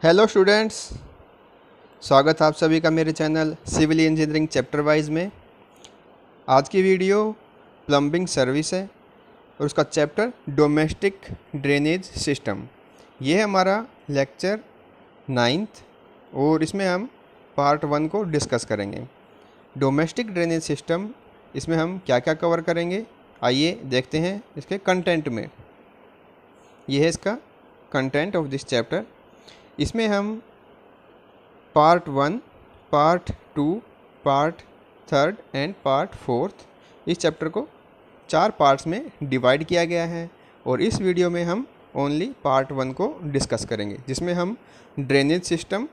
Hello students, स्वागत है आप सभी का मेरे channel civil engineering chapter wise में। आज की वीडियो प्लम्बिंग सर्विस है और उसका चैप्टर डोमेस्टिक ड्रेनेज सिस्टम। ये है हमारा लेक्चर 9th और इसमें हम पार्ट 1 को डिस्कस करेंगे। डोमेस्टिक ड्रेनेज सिस्टम, इसमें हम क्या क्या कवर करेंगे, आइए देखते हैं इसके कंटेंट में। ये है इसका कंटेंट ऑफ दिस चैप्टर। इसमें हम part 1, part 2, part 3 and part 4 इस चैप्टर को 4 पार्ट्स में डिवाइड किया गया है और इस वीडियो में हम ओनली पार्ट 1 को डिस्कस करेंगे, जिसमें हम drainage system,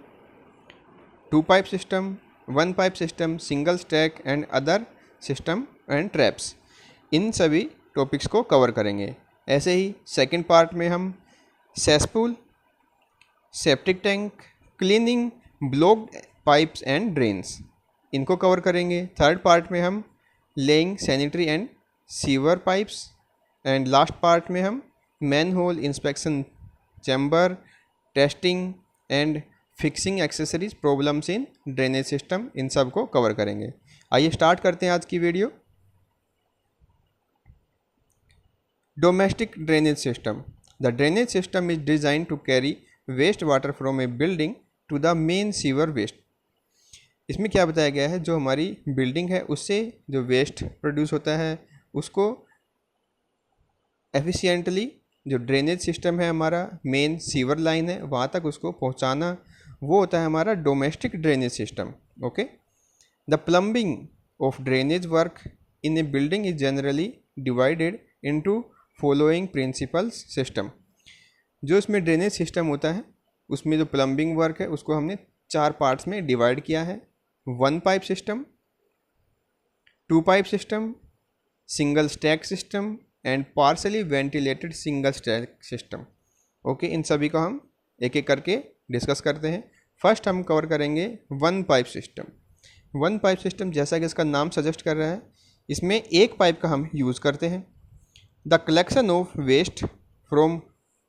2 pipe system, 1 pipe system, single stack and other system and traps, इन सभी टॉपिक्स को कवर करेंगे। ऐसे ही सेकंड पार्ट में हम cesspool, septic tank, cleaning, blocked pipes and drains, इनको कवर करेंगे। थर्ड पार्ट में हम laying sanitary and sewer pipes and last part में हम manhole inspection, chamber testing and fixing accessories problems in drainage system, इन सब को cover करेंगे। आइए स्टार्ट करते हैं आज की video. Domestic drainage system. The drainage system is design to carry waste water from a building to the main sewer waste. इसमें क्या बताया गया है, जो हमारी बिल्डिंग है उससे जो वेस्ट प्रोड्यूस होता है उसको एफिशिएंटली, जो ड्रेनेज सिस्टम है हमारा, मेन सीवर लाइन है वहाँ तक उसको पहुँचाना, वो होता है हमारा domestic drainage system. Okay, the plumbing of drainage work in A building is generally divided into following principles system. जो इसमें ड्रेनेज सिस्टम होता है उसमें जो प्लम्बिंग वर्क है उसको हमने 4 पार्ट्स में डिवाइड किया है। 1 pipe system, 2 pipe system, single stack system and partially ventilated single stack system. Okay, इन सभी को हम एक एक करके डिस्कस करते हैं। फर्स्ट हम कवर करेंगे 1 पाइप सिस्टम। 1 पाइप सिस्टम, जैसा कि इसका नाम सजेस्ट कर रहा है, इसमें एक पाइप का हम यूज़ करते हैं। The collection of waste from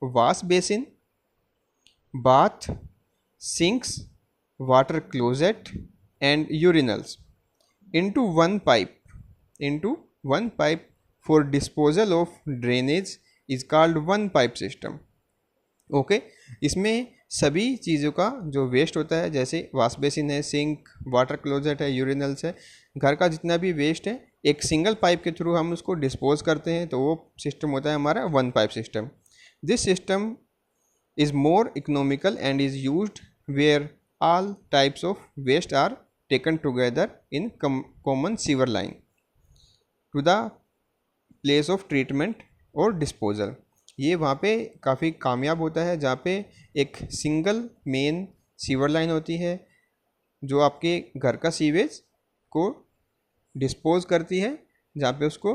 wash basin, bath, sinks, water closet and urinals into one pipe for disposal of drainage is called one pipe system. Okay, इसमें सभी चीज़ों का जो वेस्ट होता है, जैसे वॉश बेसिन है, सिंक, वाटर क्लोजेट है, यूरिनल्स है, घर का जितना भी वेस्ट है एक सिंगल पाइप के थ्रू हम उसको डिस्पोज करते हैं, तो वो सिस्टम होता है हमारा 1 pipe system. This system is more economical and is used where all types of waste are taken together in common sewer line to the place of treatment or disposal। ये वहाँ पे काफ़ी कामयाब होता है जहाँ पे एक सिंगल मेन सीवर लाइन होती है जो आपके घर का सीवेज को डिस्पोज करती है, जहाँ पे उसको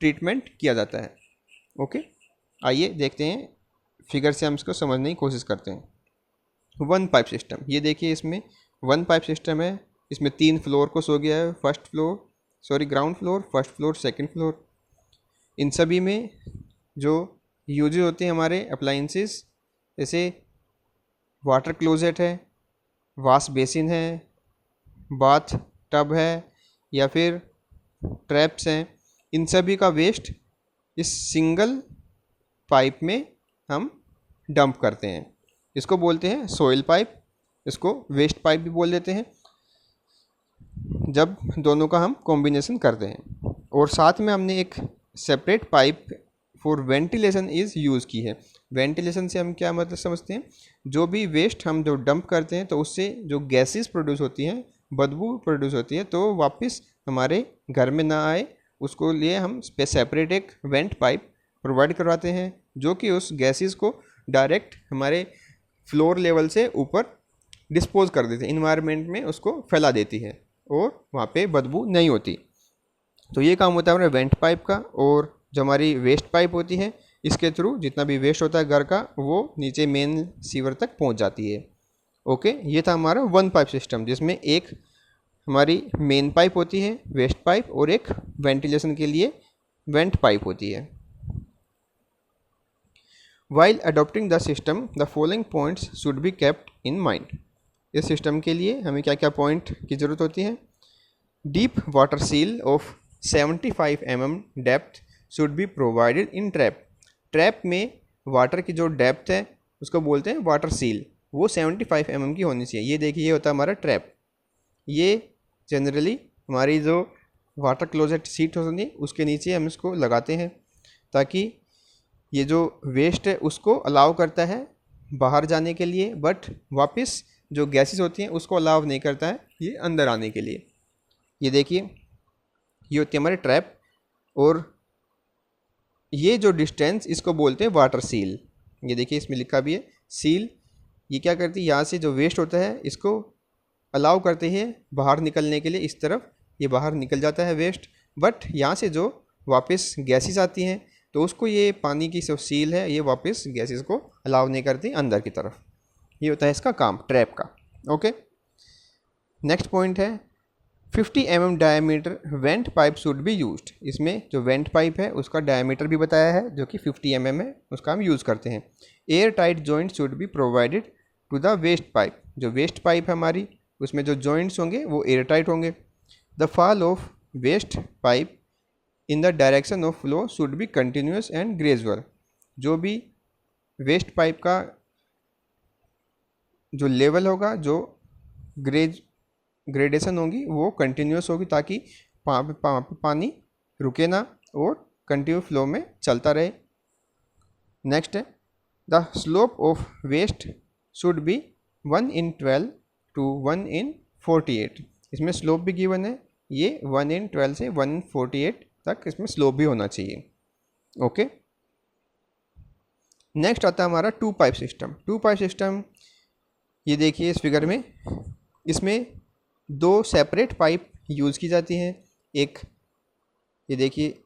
ट्रीटमेंट किया जाता है। ओके, आइए देखते हैं, फिगर से हम इसको समझने की कोशिश करते हैं। 1 पाइप सिस्टम, ये देखिए इसमें 1 पाइप सिस्टम है। इसमें 3 फ्लोर को सो गया है, ground floor, first floor, second floor. इन सभी में जो यूज होते हैं हमारे अप्लाइंसेस, जैसे वाटर क्लोजेट है, वॉश बेसिन है, बाथ टब है या फिर ट्रैप्स हैं, इन सभी का वेस्ट इस सिंगल पाइप में हम डंप करते हैं। इसको बोलते हैं सोइल पाइप, इसको वेस्ट पाइप भी बोल देते हैं जब दोनों का हम कॉम्बिनेशन करते हैं। और साथ में हमने एक separate pipe for ventilation is use की है। वेंटिलेशन से हम क्या मतलब समझते हैं, जो भी वेस्ट हम जो डंप करते हैं तो उससे जो गैसेस प्रोड्यूस होती हैं, बदबू प्रोड्यूस होती है, तो वापस हमारे घर में ना आए उसको लिए हम सेपरेट एक वेंट पाइप प्रोवाइड करवाते हैं, जो कि उस गैसेस को डायरेक्ट हमारे फ्लोर लेवल से ऊपर डिस्पोज कर देते हैं, इन्वायरमेंट में उसको फैला देती है और वहाँ पे बदबू नहीं होती। तो ये काम होता है हमारे वेंट पाइप का। और जो हमारी वेस्ट पाइप होती है, इसके थ्रू जितना भी वेस्ट होता है घर का वो नीचे मेन सीवर तक पहुँच जाती है। ओके, ये था हमारा 1 पाइप सिस्टम, जिसमें एक हमारी मेन पाइप होती है वेस्ट पाइप और एक वेंटिलेशन के लिए वेंट पाइप होती है। While adopting the system the following points should be kept in mind. इस सिस्टम के लिए हमें क्या क्या पॉइंट की ज़रूरत होती है। Deep water seal of 75 mm depth should be provided in trap. Trap में वाटर की जो डेप्थ है उसको बोलते हैं वाटर सील, वो 75 mm की होनी चाहिए। ये देखिए, ये होता है हमारा ट्रैप। ये जनरली हमारी जो वाटर क्लोजेट सीट होती है उसके नीचे हम इसको लगाते हैं, ताकि ये जो वेस्ट है उसको अलाउ करता है बाहर जाने के लिए, बट वापस जो गैसेस होती हैं उसको अलाउ नहीं करता है ये अंदर आने के लिए। ये देखिए, ये होती है हमारे ट्रैप, और ये जो डिस्टेंस इसको बोलते हैं वाटर सील। ये देखिए, इसमें लिखा भी है सील। ये क्या करती है, यहाँ से जो वेस्ट होता है इसको अलाउ करते हैं बाहर निकलने के लिए। इस तरफ ये बाहर निकल जाता है वेस्ट, बट यहाँ से जो वापस गैसेस आती हैं तो उसको ये पानी की जो सील है ये वापस गैसेस को अलाउ नहीं करती अंदर की तरफ। ये होता है इसका काम ट्रैप का। ओके, नेक्स्ट पॉइंट है 50 mm diameter went pipe should be used. इसमें जो वेंट पाइप है उसका डायमीटर भी बताया है जो कि 50 mm है, उसका हम यूज़ करते हैं। Air tight joint should be provided to the waste pipe. जो वेस्ट पाइप है हमारी उसमें जो जॉइंट्स होंगे वो एयर टाइट होंगे। The fall of waste pipe in the direction of flow should be continuous and gradual. जो भी वेस्ट पाइप का जो लेवल होगा, जो ग्रेडेशन होगी वो कंटिन्यूस होगी, ताकि पानी रुके ना और कंटिन्यू फ्लो में चलता रहे। नेक्स्ट है the slope of waste should be 1/12 to 1/48। इसमें स्लोप भी गिवन है, ये 1/12 से 1/48 तक इसमें स्लोप भी होना चाहिए। ओके, नेक्स्ट आता है हमारा 2 पाइप सिस्टम। 2 पाइप सिस्टम, ये देखिए इस फिगर में, इसमें 2 सेपरेट पाइप यूज़ की जाती हैं। एक ये देखिए,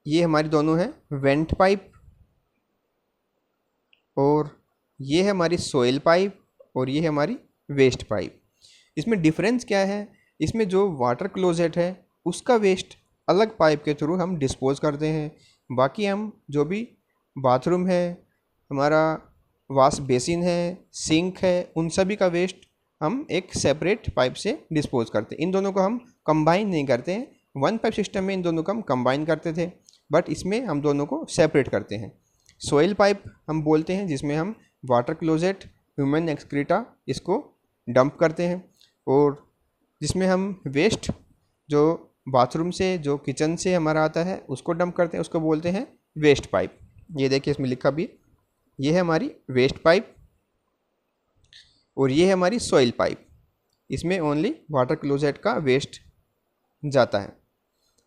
ये हमारी दोनों हैं वेंट पाइप, और ये है हमारी सोइल पाइप, और ये है हमारी वेस्ट पाइप। इसमें डिफरेंस क्या है, इसमें जो वाटर क्लोजेट है उसका वेस्ट अलग पाइप के थ्रू हम डिस्पोज करते हैं। बाकी हम जो भी बाथरूम है, हमारा वॉश बेसिन है, सिंक है, उन सभी का वेस्ट हम एक सेपरेट पाइप से डिस्पोज करते हैं। इन दोनों को हम कंबाइन नहीं करते हैं। 1 पाइप सिस्टम में इन दोनों को हम कंबाइन करते थे, बट इसमें हम दोनों को सेपरेट करते हैं। सोइल पाइप हम बोलते हैं जिसमें हम वाटर क्लोजेट, ह्यूमन एक्सक्रीटा इसको डंप करते हैं, और जिसमें हम वेस्ट जो बाथरूम से, जो किचन से हमारा आता है उसको डंप करते हैं, उसको बोलते हैं वेस्ट पाइप। ये देखिए इसमें लिखा भी, ये है हमारी वेस्ट पाइप और ये है हमारी सॉइल पाइप। इसमें ओनली वाटर क्लोजेट का वेस्ट जाता है।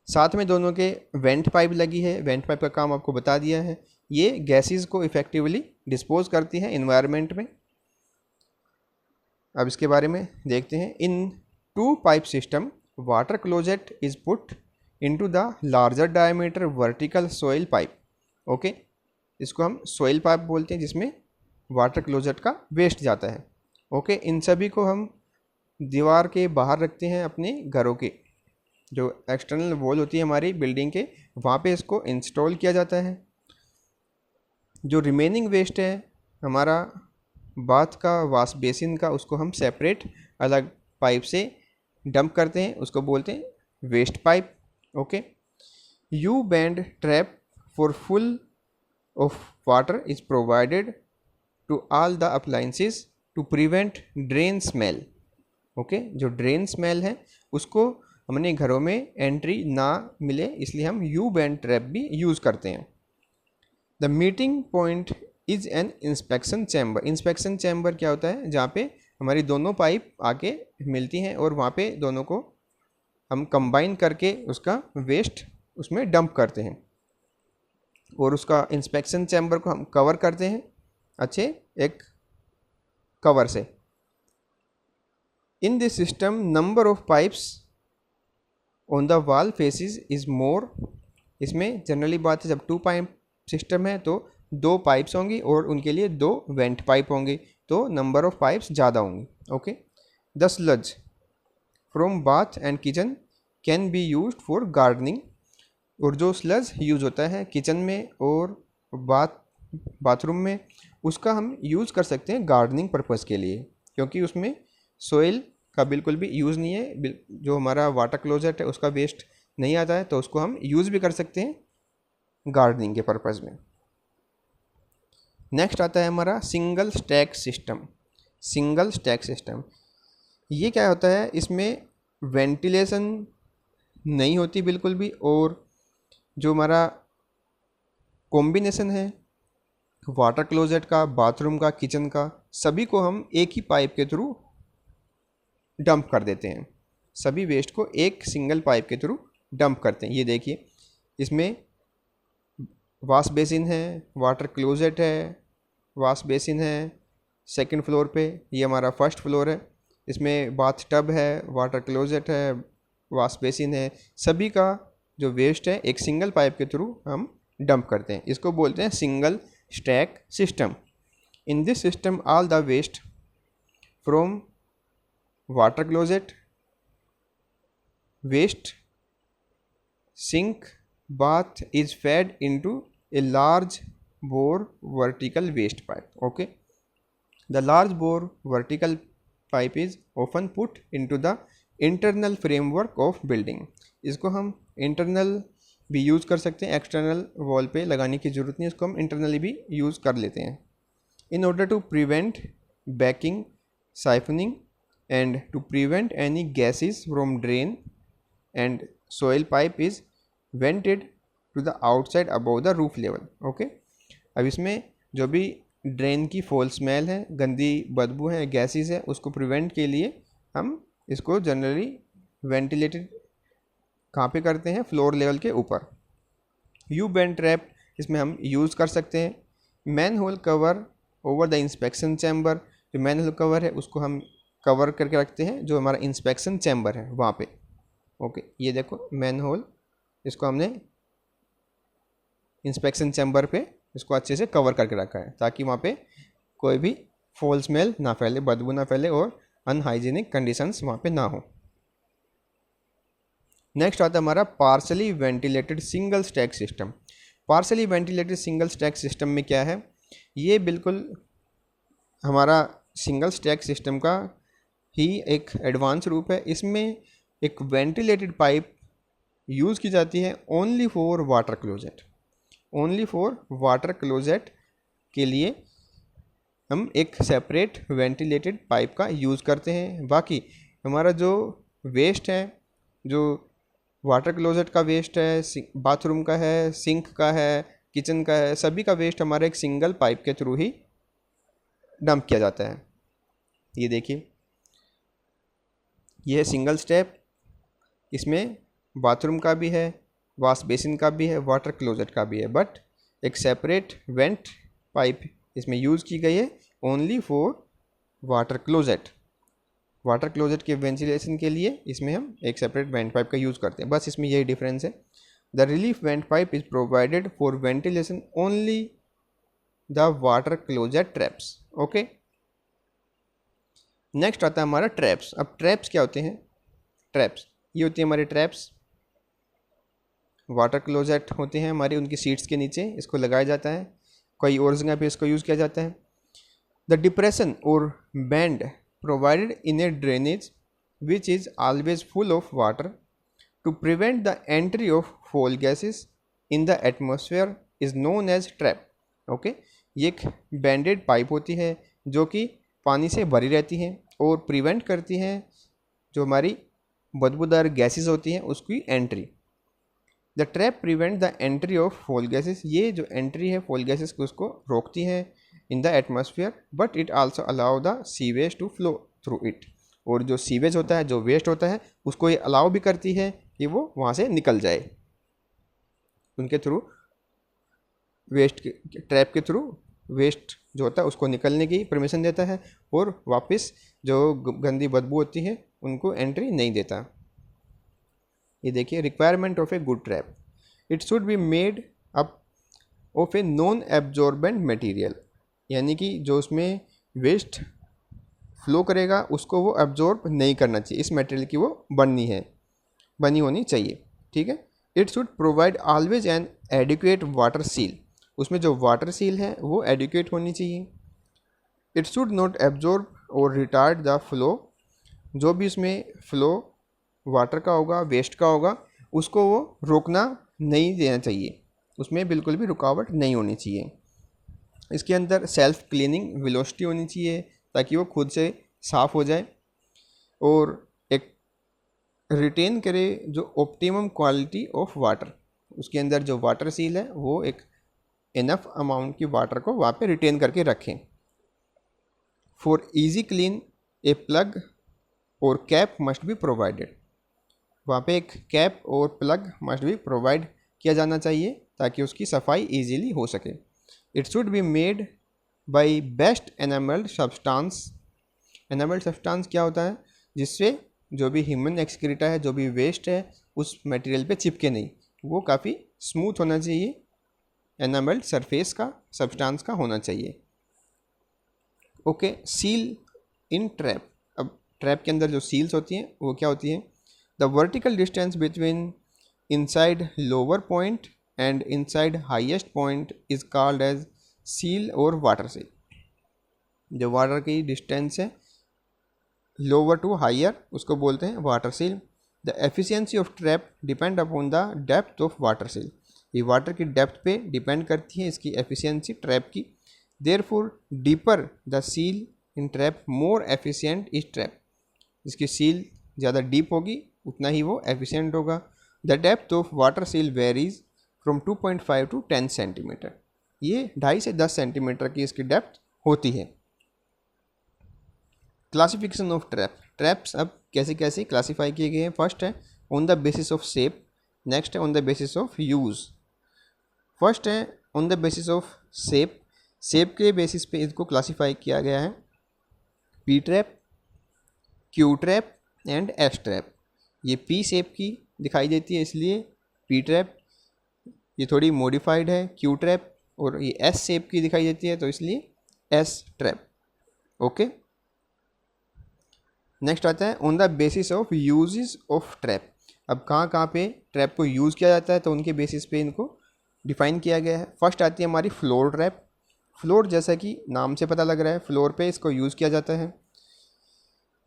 साथ में दोनों के वेंट पाइप लगी है। वेंट पाइप का काम आपको बता दिया है, ये गैसेस को इफेक्टिवली डिस्पोज करती है इन्वायरमेंट में। अब इसके बारे में देखते हैं। इन 2 pipe system water closet is put into the larger diameter vertical soil pipe. Okay, इसको हम सॉइल पाइप बोलते हैं जिसमें वाटर क्लोजेट का वेस्ट जाता है। ओके, इन सभी को हम दीवार के बाहर रखते हैं अपने घरों के, जो एक्सटर्नल वॉल होती है हमारी बिल्डिंग के, वहाँ पे इसको इंस्टॉल किया जाता है। जो रिमेनिंग वेस्ट है हमारा बाथ का, वॉश बेसिन का, उसको हम सेपरेट अलग पाइप से डंप करते हैं, उसको बोलते हैं waste pipe. Okay, U bend trap for full of water is provided to all the appliances to prevent drain smell. Okay, जो ड्रेन स्मेल है उसको हमने घरों में एंट्री ना मिले, इसलिए हम यू बैंड ट्रैप भी यूज़ करते हैं। The meeting point is an inspection chamber. Inspection chamber क्या होता है, जहाँ पे हमारी दोनों पाइप आके मिलती हैं और वहाँ पे दोनों को हम कंबाइन करके उसका वेस्ट उसमें डंप करते हैं, और उसका इंस्पेक्शन चैम्बर को हम कवर करते हैं अच्छे एक कवर से। इन this system number of pipes on the wall faces is more. इसमें जनरली बात है जब 2 पाइप सिस्टम है तो 2 पाइप्स होंगी और उनके लिए 2 वेंट पाइप होंगे, तो नंबर ऑफ पाइप्स ज़्यादा होंगी। Okay, the sludge from bath and kitchen can be used for gardening. और जो स्लज यूज होता है किचन में और बाथ बाथरूम में, उसका हम यूज़ कर सकते हैं गार्डनिंग पर्पज़ के लिए, क्योंकि उसमें सोइल का बिल्कुल भी यूज़ नहीं है, जो हमारा वाटर क्लोजेट है उसका वेस्ट नहीं आता है, तो उसको हम यूज़ भी कर सकते हैं गार्डनिंग के पर्पज़ में। नेक्स्ट आता है हमारा single stack system. Single stack system ये क्या होता है, इसमें वेंटिलेशन नहीं होती बिल्कुल भी, और जो हमारा कॉम्बिनेशन है वाटर क्लोजेट का, बाथरूम का, किचन का, सभी को हम एक ही पाइप के थ्रू डंप कर देते हैं। सभी वेस्ट को एक सिंगल पाइप के थ्रू डंप करते हैं। ये देखिए, इसमें वॉश बेसिन है, वाटर क्लोजेट है, वॉश बेसिन है सेकंड फ्लोर पे, ये हमारा फर्स्ट फ्लोर है। इसमें बाथ टब है, वाटर क्लोजेट है, वॉश बेसिन है, सभी का जो वेस्ट है एक सिंगल पाइप के थ्रू हम डंप करते हैं। इसको बोलते हैं single stack system. In this system all the waste from water closet, waste sink, bath is fed into a large bore vertical waste pipe. Okay, the large bore vertical pipe is often put into the internal framework of building. इसको हम internal भी use कर सकते हैं, external wall पे लगाने की ज़रूरत नहीं, इसको हम इंटरनली भी यूज़ कर लेते हैं। In order to prevent backing, siphoning and to prevent any gases from drain and soil pipe is vented to the outside above the roof level. Okay, अब इसमें जो भी ड्रेन की फॉल स्मेल है, गंदी बदबू है, गैसेस है, उसको प्रिवेंट के लिए हम इसको जनरली वेंटिलेटेड कहाँ पे करते हैं, फ्लोर लेवल के ऊपर। यू बेंड ट्रैप इसमें हम यूज़ कर सकते हैं। Manhole cover over the inspection chamber, जो मैन होल कवर है उसको हम कवर करके रखते हैं जो हमारा इंस्पेक्शन चैम्बर है वहाँ पे। ओके, ये देखो मैन होल, इसको हमने इंस्पेक्शन चैम्बर पे इसको अच्छे से कवर करके रखा है ताकि वहाँ पे कोई भी फॉल स्मेल ना फैले, बदबू ना फैले और अनहाइजीनिक कंडीशंस वहाँ पे ना हो। नेक्स्ट आता है हमारा partially ventilated single stack system. Partially ventilated single stack system में क्या है, ये बिल्कुल हमारा सिंगल स्टैक सिस्टम का ही एक एडवांस रूप है। इसमें एक वेंटिलेटेड पाइप यूज़ की जाती है only for water closet. Only for water closet के लिए हम एक सेपरेट वेंटिलेटेड पाइप का यूज़ करते हैं। बाकी हमारा जो वेस्ट है, जो वाटर क्लोजेट का वेस्ट है, बाथरूम का है, सिंक का है, किचन का है, सभी का वेस्ट हमारे एक सिंगल पाइप के थ्रू ही डंप किया जाता है। ये देखिए, यह है सिंगल स्टेप। इसमें बाथरूम का भी है, वॉश बेसिन का भी है, वाटर क्लोजेट का भी है, बट एक सेपरेट वेंट पाइप इसमें यूज़ की गई है only for water closet. Water closet के वेंटिलेशन के लिए इसमें हम एक सेपरेट वेंट पाइप का यूज़ करते हैं, बस इसमें यही डिफरेंस है। The relief went pipe is provided for ventilation only the water closet traps. Okay, next आता है हमारा ट्रैप्स। अब ट्रैप्स क्या होते हैं? ट्रैप्स ये होती है हमारी ट्रैप्स, वाटर क्लोजेट होते हैं हमारे, उनकी सीट्स के नीचे इसको लगाया जाता है, कई और जगह पे इसको यूज़ किया जाता है। द डिप्रेशन और bend provided in a drainage which is always full of water to prevent the entry of foul gases in the atmosphere is known as trap. Okay, ये एक बैंडेड पाइप होती है जो कि पानी से भरी रहती है और प्रिवेंट करती हैं जो हमारी बदबूदार गैसेस होती हैं उसकी entry. The trap prevent the entry of foul gases, ये जो एंट्री है फॉल गैसेस को उसको रोकती है in the atmosphere, but it also allow the sewage to flow through it. और जो सीवेज होता है, जो वेस्ट होता है, उसको ये अलाउ भी करती है कि वो वहाँ से निकल जाए, उनके थ्रू वेस्ट के ट्रैप के थ्रू वेस्ट जो होता है उसको निकलने की परमिशन देता है और वापस जो गंदी बदबू होती है उनको एंट्री नहीं देता। ये देखिए, requirement of a good trap, it should be made up of a non absorbent material, यानी कि जो उसमें वेस्ट फ्लो करेगा उसको वो एब्जॉर्ब नहीं करना चाहिए, इस मटेरियल की वो बनी होनी चाहिए। ठीक है, it should provide always an adequate water seal, उसमें जो वाटर सील है वो एडिक्वेट होनी चाहिए। इट शुड नॉट एब्जॉर्ब और रिटार्ड द फ्लो, जो भी उसमें फ्लो वाटर का होगा, वेस्ट का होगा, उसको वो रोकना नहीं देना चाहिए, उसमें बिल्कुल भी रुकावट नहीं होनी चाहिए। इसके अंदर सेल्फ क्लीनिंग वेलोसिटी होनी चाहिए ताकि वो खुद से साफ़ हो जाए और एक रिटेन करे जो ऑप्टिमम क्वालिटी ऑफ वाटर, उसके अंदर जो वाटर सील है वो एक इनफ अमाउंट की वाटर को वहाँ पे रिटेन करके रखें। For easy clean A plug और कैप मस्ट बी प्रोवाइडेड, वहाँ पे एक कैप और प्लग मस्ट बी प्रोवाइड किया जाना चाहिए ताकि उसकी सफाई इजीली हो सके। It should be made by best enamelled substance. Enamelled substance क्या होता है? जिससे जो भी ह्यूमन एक्सक्रीटा है, जो भी वेस्ट है, उस मटेरियल पे चिपके नहीं, वो काफ़ी स्मूथ होना चाहिए, एनामल्ड सरफेस का सब्सटेंस का होना चाहिए। Okay, seal in trap. अब ट्रैप के अंदर जो सील्स होती हैं वो क्या होती हैं? The vertical distance between inside lower point and inside highest point is called as seal और वाटर सील। जो वाटर की डिस्टेंस है लोअर टू हायर उसको बोलते हैं water seal. The efficiency of trap depend upon the depth of water seal. ये water की depth पे डिपेंड करती है इसकी एफिशिएंसी ट्रैप की। Therefore deeper the seal in trap more efficient is trap. जिसकी सील ज़्यादा डीप होगी उतना ही वो एफिशिएंट होगा। The depth of water seal varies from 2.5 to 10 centimetre. ये 2.5 से 10 सेंटीमीटर की इसकी डेप्थ होती है। Classification of trap. ट्रैप्स अब कैसे कैसे क्लासीफाई किए गए हैं? फर्स्ट है on the basis of shape, next है on the basis of use. First है on the basis of shape. Shape के बेसिस पे इसको क्लासीफाई किया गया है P trap, Q trap and S trap. ये पी शेप की दिखाई देती है इसलिए पी ट्रैप, ये थोड़ी मॉडिफाइड है क्यू ट्रैप, और ये एस शेप की दिखाई देती है तो इसलिए एस ट्रैप। ओके, नेक्स्ट आता है on the basis of uses of trap. अब कहाँ कहाँ पे ट्रैप को यूज़ किया जाता है तो उनके बेसिस पे इनको डिफाइन किया गया है। फर्स्ट आती है हमारी फ्लोर ट्रैप। फ्लोर जैसा कि नाम से पता लग रहा है फ्लोर पे इसको यूज़ किया जाता है।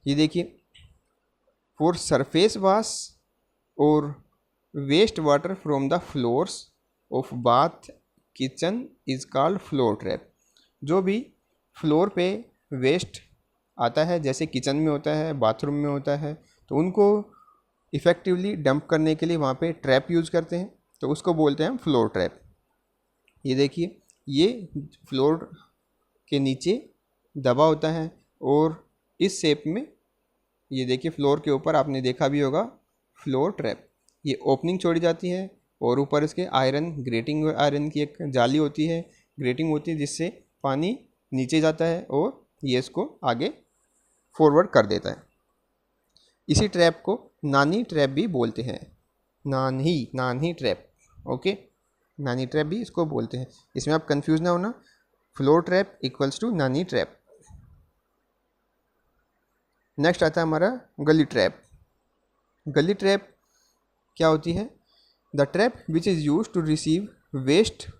ये देखिए, फॉर सरफेस वाश और waste water from the floors of bath kitchen is called floor trap. जो भी फ्लोर पे वेस्ट आता है जैसे किचन में होता है, बाथरूम में होता है, तो उनको इफ़ेक्टिवली डंप करने के लिए वहाँ पे ट्रैप यूज़ करते हैं तो उसको बोलते हैं हम फ्लोर ट्रैप। ये देखिए, ये फ्लोर के नीचे दबा होता है और इस शेप में, ये देखिए फ्लोर के ऊपर आपने देखा भी होगा फ्लोर ट्रैप, ये ओपनिंग छोड़ी जाती है और ऊपर इसके आयरन ग्रेटिंग, आयरन की एक जाली होती है, ग्रेटिंग होती है जिससे पानी नीचे जाता है और ये इसको आगे फॉरवर्ड कर देता है। इसी ट्रैप को नानी ट्रैप भी बोलते हैं। नानी ट्रैप। ओके, नानी ट्रैप भी इसको बोलते हैं। इसमें आप कंफ्यूज ना होना, फ्लोर ट्रैप इक्वल्स टू नानी ट्रैप। नेक्स्ट आता है हमारा गली ट्रैप। गली ट्रैप क्या होती है? The trap which is use to receive waste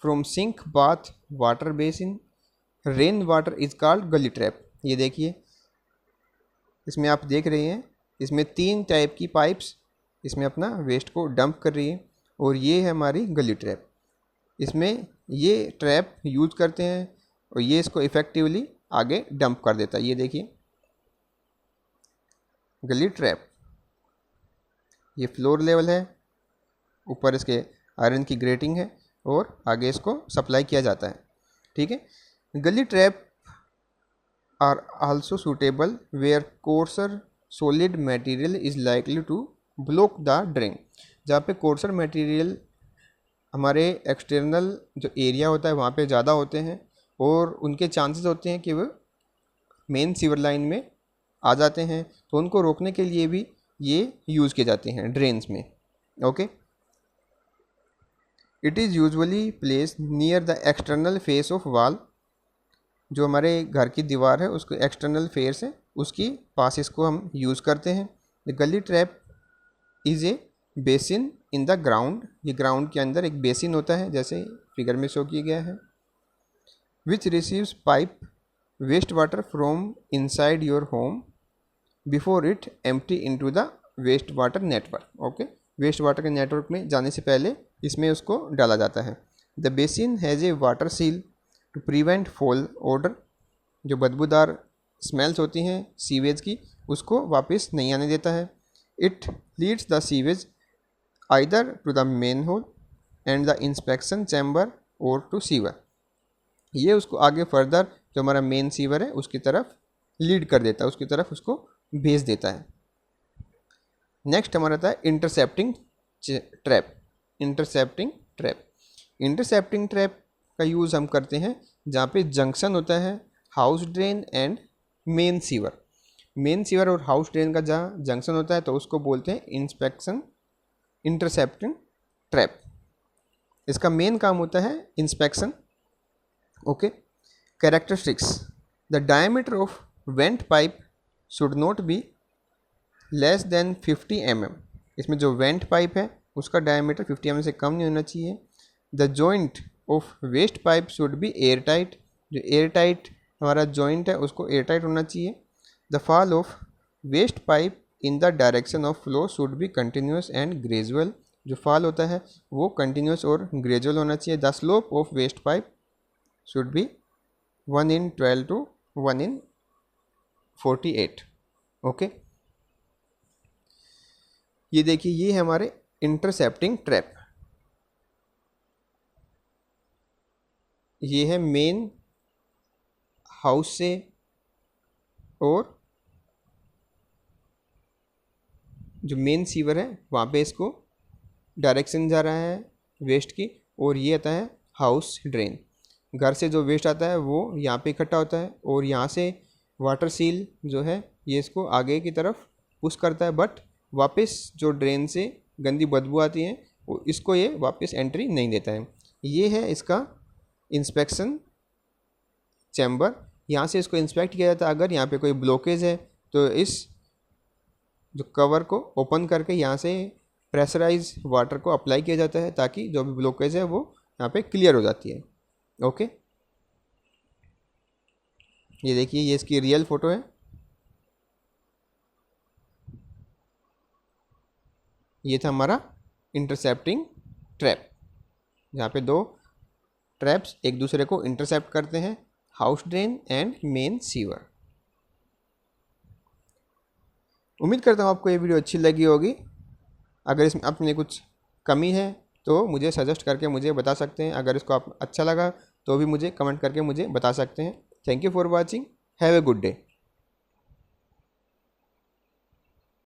from sink, bath, water basin, rain water is called gully trap. ये देखिए, इसमें आप देख रहे हैं इसमें 3 टाइप की पाइप्स इसमें अपना वेस्ट को डंप कर रही है और ये है हमारी गली ट्रैप। इसमें ये ट्रैप यूज करते हैं और ये इसको इफ़ेक्टिवली आगे डंप कर देता है। ये देखिए गली ट्रैप, ये फ्लोर लेवल है, ऊपर इसके आयरन की ग्रेटिंग है और आगे इसको सप्लाई किया जाता है। ठीक है, gully trap are also suitable where coarser solid material is likely to block the drain. जहाँ पे कोर्सर मटेरियल हमारे एक्सटर्नल जो एरिया होता है वहाँ पे ज़्यादा होते हैं और उनके चांसेस होते हैं कि वो मेन सीवर लाइन में आ जाते हैं, तो उनको रोकने के लिए भी ये यूज़ किए जाते हैं ड्रेन्स में। Okay, it is usually placed near the external face of wall. जो हमारे घर की दीवार है उसको एक्सटर्नल फेस है उसकी पास इसको हम यूज़ करते हैं। द गली trap is a basin in the ground, ये ग्राउंड के अंदर एक बेसिन होता है जैसे फिगर में शो किया गया है, which receives pipe waste water from inside your home before it empty into the waste water network. Okay, waste water के नेटवर्क में जाने से पहले इसमें उसको डाला जाता है। The basin has a water seal to prevent foul odour, जो बदबूदार स्मेल्स होती हैं सीवेज की उसको वापस नहीं आने देता है। It leads the sewage either to the manhole and the inspection chamber or to sewer, ये उसको आगे फर्दर जो हमारा मेन सीवर है उसकी तरफ लीड कर देता है, उसकी तरफ उसको भेज देता है। नेक्स्ट हमारा आता है intercepting trap. Intercepting trap, intercepting trap का यूज़ हम करते हैं जहाँ पे जंक्शन होता है house drain and main sewer. Main sewer और हाउस ड्रेन का जहाँ जंक्शन होता है तो उसको बोलते हैं इंटरसेप्टिंग ट्रैप। इसका मेन काम होता है inspection. Okay, characteristics, the diameter of went pipe should not be less than 50 mm। इसमें जो वेंट पाइप है उसका डायमीटर 50 mm से कम नहीं होना चाहिए। The joint of waste pipe should be air tight, जो एयर टाइट हमारा जॉइंट है उसको एयर टाइट होना चाहिए। The fall of waste pipe in the direction of flow should be continuous and gradual, जो फॉल होता है वो कंटिन्यूस और ग्रेजुअल होना चाहिए। The slope of waste pipe should be 1:12 to 1:48। Okay, ये देखिए ये है हमारे इंटरसेप्टिंग ट्रैप। ये है मेन हाउस से और जो मेन सीवर है वहाँ पे इसको डायरेक्शन जा रहा है वेस्ट की, और ये आता है हाउस ड्रेन। घर से जो वेस्ट आता है वो यहाँ पे इकट्ठा होता है और यहाँ से वाटर सील जो है ये इसको आगे की तरफ पुश करता है, बट वापस जो ड्रेन से गंदी बदबू आती है वो इसको ये वापस एंट्री नहीं देता है। ये है इसका इंस्पेक्शन चैम्बर, यहाँ से इसको इंस्पेक्ट किया जाता है। अगर यहाँ पे कोई ब्लॉकेज है तो इस जो कवर को ओपन करके यहाँ से प्रेशराइज वाटर को अप्लाई किया जाता है ताकि जो भी ब्लॉकेज है वो यहाँ पे क्लियर हो जाती है। ओके, ये देखिए ये इसकी रियल फ़ोटो है। ये था हमारा इंटरसेप्टिंग ट्रैप, जहाँ पे दो ट्रैप्स एक दूसरे को इंटरसेप्ट करते हैं, house drain and main sewer. उम्मीद करता हूँ आपको ये वीडियो अच्छी लगी होगी। अगर इसमें अपने कुछ कमी है तो मुझे सजेस्ट करके मुझे बता सकते हैं। अगर इसको आप अच्छा लगा तो भी मुझे कमेंट करके मुझे बता सकते हैं। Thank you for watching, have a good day.